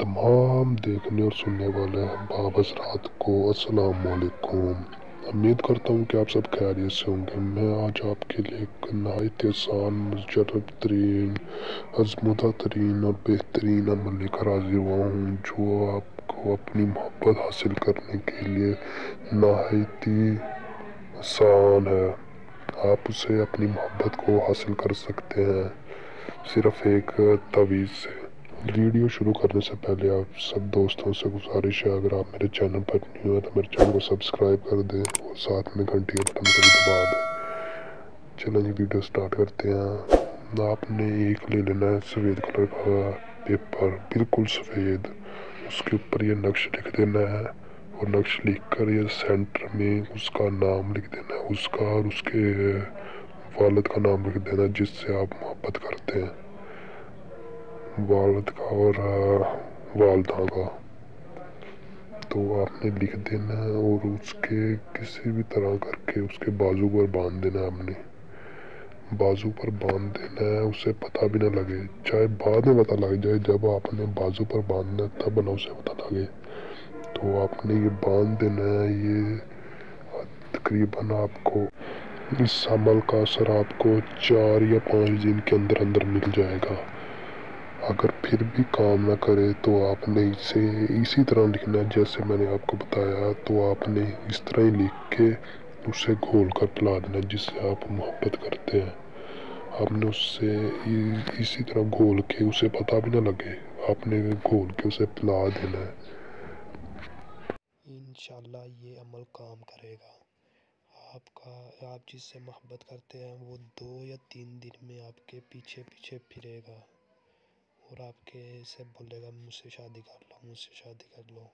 तमाम देखने और सुनने वाले अहबाब हज़रात को अस्सलाम वालेकुम। उम्मीद करता हूँ कि आप सब खैरियत से होंगे। मैं आज आपके लिए एक नहायत आसान, मुजर्रब तरीन, आज़मूदा तरीन और बेहतरीन अमल लेकर हाजिर हुआ हूँ, जो आपको अपनी मोहब्बत हासिल करने के लिए नहायत ही आसान है। आप उसे अपनी मोहब्बत को हासिल कर सकते हैं सिर्फ़ एक तावीज़ से। वीडियो शुरू करने से पहले आप सब दोस्तों से गुजारिश है, अगर आप मेरे चैनल पर न्यू हैं तो मेरे चैनल को सब्सक्राइब कर दें और साथ में घंटी के बटन को भी दबा दें। चलो जी वीडियो स्टार्ट करते हैं। आपने एक ले लेना है सफ़ेद कलर का पेपर, बिल्कुल सफ़ेद। उसके ऊपर ये नक्श लिख देना है और नक्श लिख कर ये सेंटर में उसका नाम लिख देना है, उसका और उसके वालिद का नाम लिख देना जिससे आप मोहब्बत करते हैं, वालिद का और वालदा का। तो आपने लिख देना है और उसके किसी भी तरह करके उसके बाजू पर बांध देना है। आपने बाजू पर बांध देना है, उसे पता भी ना लगे, चाहे बाद में पता लग जाए, जब आपने बाजू पर बांधना है तब ना उसे पता लगे। तो आपने ये बांध देना है। ये तकरीबन आपको इस अमल का असर आपको 4 या 5 दिन के अंदर अंदर मिल जाएगा। अगर फिर भी काम ना करे तो आपने इसे इसी तरह लिखना है जैसे मैंने आपको बताया। तो आपने इस तरह ही लिख के उसे घोल कर पिला देना जिससे आप मोहब्बत करते हैं। आपने उससे इसी तरह घोल के उसे पता भी ना लगे, आपने घोल के उसे पिला देना है। इंशाल्लाह ये अमल काम करेगा। आप जिससे मोहब्बत करते हैं वो 2 या 3 दिन में आपके पीछे पीछे फिरेगा और आपके से बोलेगा मुझसे शादी कर लो, मुझसे शादी कर लो।